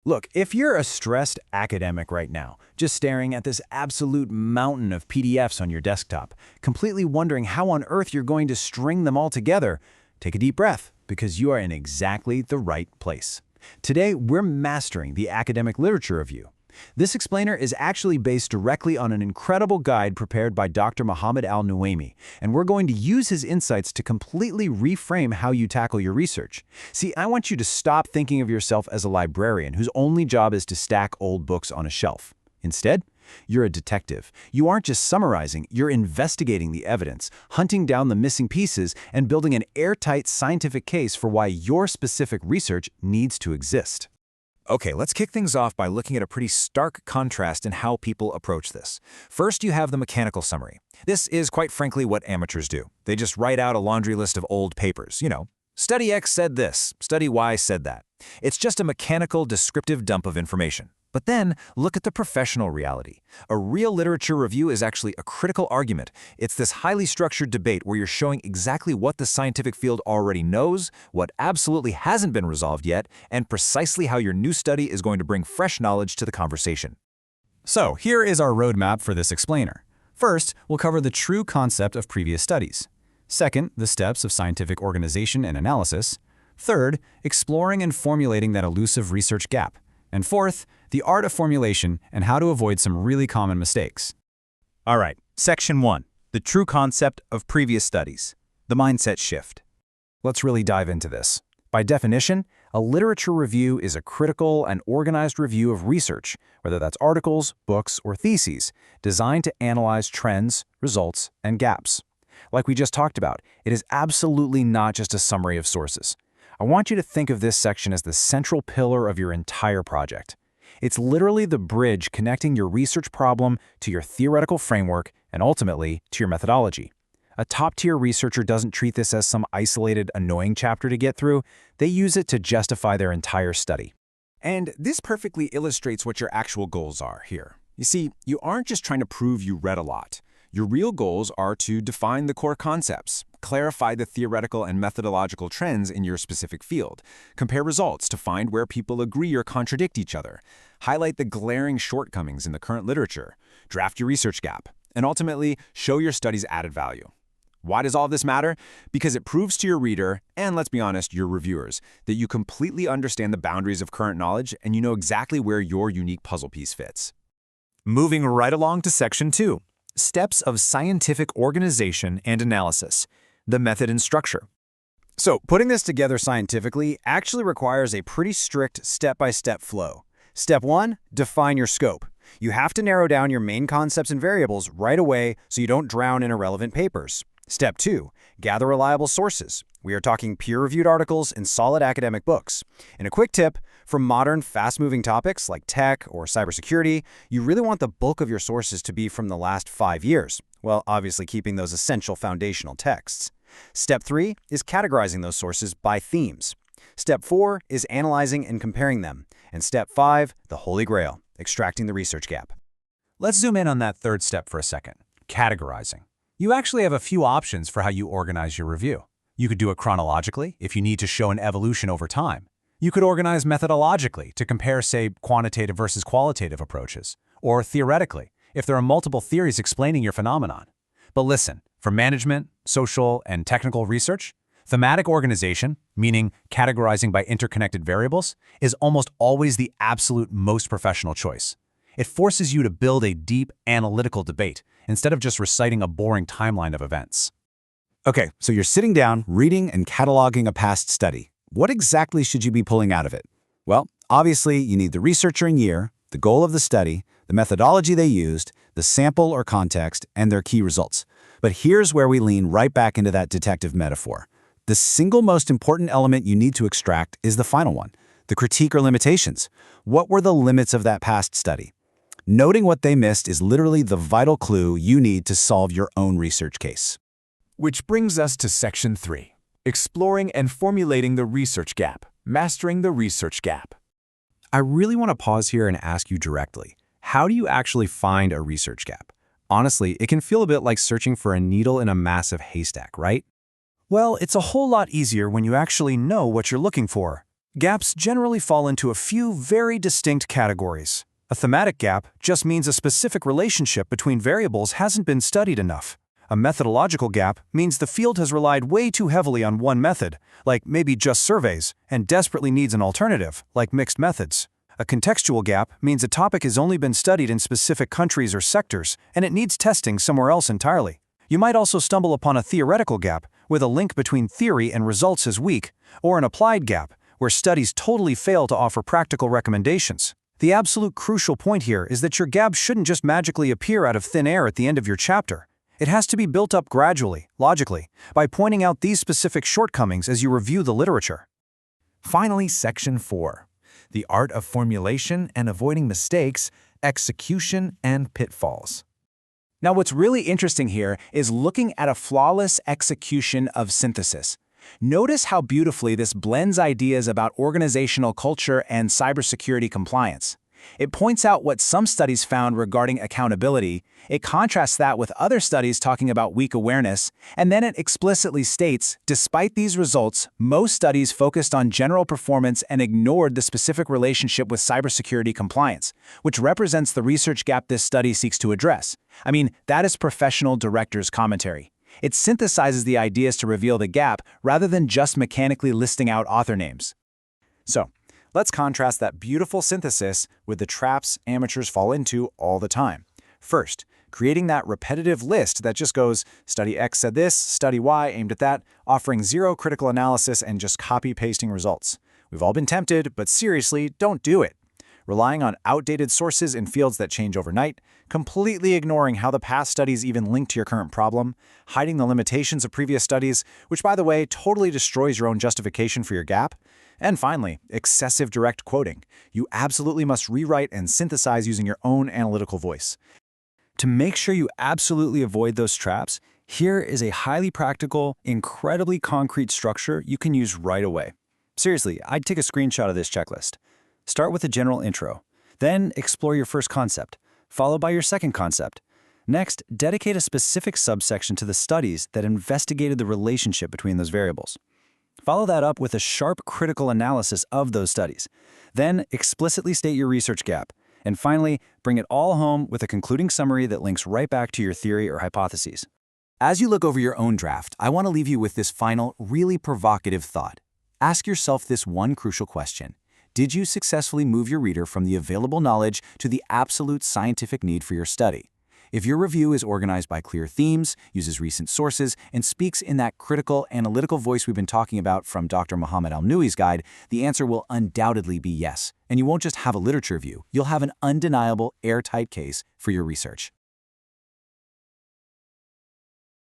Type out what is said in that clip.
Look, if you're a stressed academic right now, just staring at this absolute mountain of PDFs on your desktop, completely wondering how on earth you're going to string them all together, take a deep breath, because you are in exactly the right place. Today, we're mastering the academic literature review. This explainer is actually based directly on an incredible guide prepared by Dr. Mohammed Al-Nuaimi, and we're going to use his insights to completely reframe how you tackle your research. See, I want you to stop thinking of yourself as a librarian whose only job is to stack old books on a shelf. Instead, you're a detective. You aren't just summarizing, you're investigating the evidence, hunting down the missing pieces, and building an airtight scientific case for why your specific research needs to exist. Okay, let's kick things off by looking at a pretty stark contrast in how people approach this. First, you have the mechanical summary. This is quite frankly what amateurs do. They just write out a laundry list of old papers, Study X said this, study Y said that. It's just a mechanical, descriptive dump of information. But then, look at the professional reality. A real literature review is actually a critical argument. It's this highly structured debate where you're showing exactly what the scientific field already knows, what absolutely hasn't been resolved yet, and precisely how your new study is going to bring fresh knowledge to the conversation. So, here is our roadmap for this explainer. First, we'll cover the true concept of previous studies. Second, the steps of scientific organization and analysis. Third, exploring and formulating that elusive research gap. And fourth, the art of formulation and how to avoid some really common mistakes. All right, Section 1, the true concept of previous studies, the mindset shift. Let's really dive into this. By definition, a literature review is a critical and organized review of research, whether that's articles, books, or theses, designed to analyze trends, results, and gaps. Like we just talked about, it is absolutely not just a summary of sources. I want you to think of this section as the central pillar of your entire project. It's literally the bridge connecting your research problem to your theoretical framework and ultimately to your methodology. A top-tier researcher doesn't treat this as some isolated, annoying chapter to get through. They use it to justify their entire study. And this perfectly illustrates what your actual goals are here. You see, you aren't just trying to prove you read a lot. Your real goals are to define the core concepts, clarify the theoretical and methodological trends in your specific field, compare results to find where people agree or contradict each other, highlight the glaring shortcomings in the current literature, draft your research gap, and ultimately show your study's added value. Why does all this matter? Because it proves to your reader, and let's be honest, your reviewers, that you completely understand the boundaries of current knowledge and you know exactly where your unique puzzle piece fits. Moving right along to Section 2, steps of scientific organization and analysis, the method and structure. So, putting this together scientifically actually requires a pretty strict step-by-step flow. Step 1, define your scope. You have to narrow down your main concepts and variables right away so you don't drown in irrelevant papers. Step 2, gather reliable sources. We are talking peer-reviewed articles and solid academic books. And a quick tip, for modern, fast-moving topics like tech or cybersecurity, you really want the bulk of your sources to be from the last 5 years, while obviously keeping those essential foundational texts. Step 3 is categorizing those sources by themes. Step 4 is analyzing and comparing them. And Step 5, the holy grail, extracting the research gap. Let's zoom in on that third step for a second, categorizing. You actually have a few options for how you organize your review. You could do it chronologically if you need to show an evolution over time. You could organize methodologically to compare, say, quantitative versus qualitative approaches, or theoretically, if there are multiple theories explaining your phenomenon. But listen, for management, social, and technical research, thematic organization, meaning categorizing by interconnected variables, is almost always the absolute most professional choice. It forces you to build a deep, analytical debate instead of just reciting a boring timeline of events. Okay, so you're sitting down, reading and cataloging a past study. What exactly should you be pulling out of it? Well, obviously, you need the researcher and year, the goal of the study, the methodology they used, the sample or context, and their key results. But here's where we lean right back into that detective metaphor. The single most important element you need to extract is the final one, the critique or limitations. What were the limits of that past study? Noting what they missed is literally the vital clue you need to solve your own research case. Which brings us to Section 3, exploring and formulating the research gap, mastering the research gap. I really want to pause here and ask you directly, how do you actually find a research gap? Honestly, it can feel a bit like searching for a needle in a massive haystack, right? Well, it's a whole lot easier when you actually know what you're looking for. Gaps generally fall into a few very distinct categories. A thematic gap just means a specific relationship between variables hasn't been studied enough. A methodological gap means the field has relied way too heavily on one method, like maybe just surveys, and desperately needs an alternative, like mixed methods. A contextual gap means a topic has only been studied in specific countries or sectors, and it needs testing somewhere else entirely. You might also stumble upon a theoretical gap, with a link between theory and results is weak, or an applied gap, where studies totally fail to offer practical recommendations. The absolute crucial point here is that your gap shouldn't just magically appear out of thin air at the end of your chapter. It has to be built up gradually, logically, by pointing out these specific shortcomings as you review the literature. Finally, Section 4. The art of formulation and avoiding mistakes, execution, and pitfalls. Now, what's really interesting here is looking at a flawless execution of synthesis. Notice how beautifully this blends ideas about organizational culture and cybersecurity compliance. It points out what some studies found regarding accountability, it contrasts that with other studies talking about weak awareness, and then it explicitly states, despite these results, most studies focused on general performance and ignored the specific relationship with cybersecurity compliance, which represents the research gap this study seeks to address. I mean, that is professional director's commentary. It synthesizes the ideas to reveal the gap rather than just mechanically listing out author names. So, let's contrast that beautiful synthesis with the traps amateurs fall into all the time. First, creating that repetitive list that just goes, study X said this, study Y aimed at that, offering zero critical analysis and just copy-pasting results. We've all been tempted, but seriously, don't do it. Relying on outdated sources in fields that change overnight, completely ignoring how the past studies even link to your current problem, hiding the limitations of previous studies, which, by the way, totally destroys your own justification for your gap. And finally, excessive direct quoting. You absolutely must rewrite and synthesize using your own analytical voice. To make sure you absolutely avoid those traps, here is a highly practical, incredibly concrete structure you can use right away. Seriously, I'd take a screenshot of this checklist. Start with a general intro. Then explore your first concept, followed by your second concept. Next, dedicate a specific subsection to the studies that investigated the relationship between those variables. Follow that up with a sharp critical analysis of those studies. Then explicitly state your research gap. And finally, bring it all home with a concluding summary that links right back to your theory or hypotheses. As you look over your own draft, I want to leave you with this final, really provocative thought. Ask yourself this one crucial question. Did you successfully move your reader from the available knowledge to the absolute scientific need for your study? If your review is organized by clear themes, uses recent sources, and speaks in that critical, analytical voice we've been talking about from Dr. Muhammad Al-Nui's guide, the answer will undoubtedly be yes. And you won't just have a literature review, you'll have an undeniable, airtight case for your research.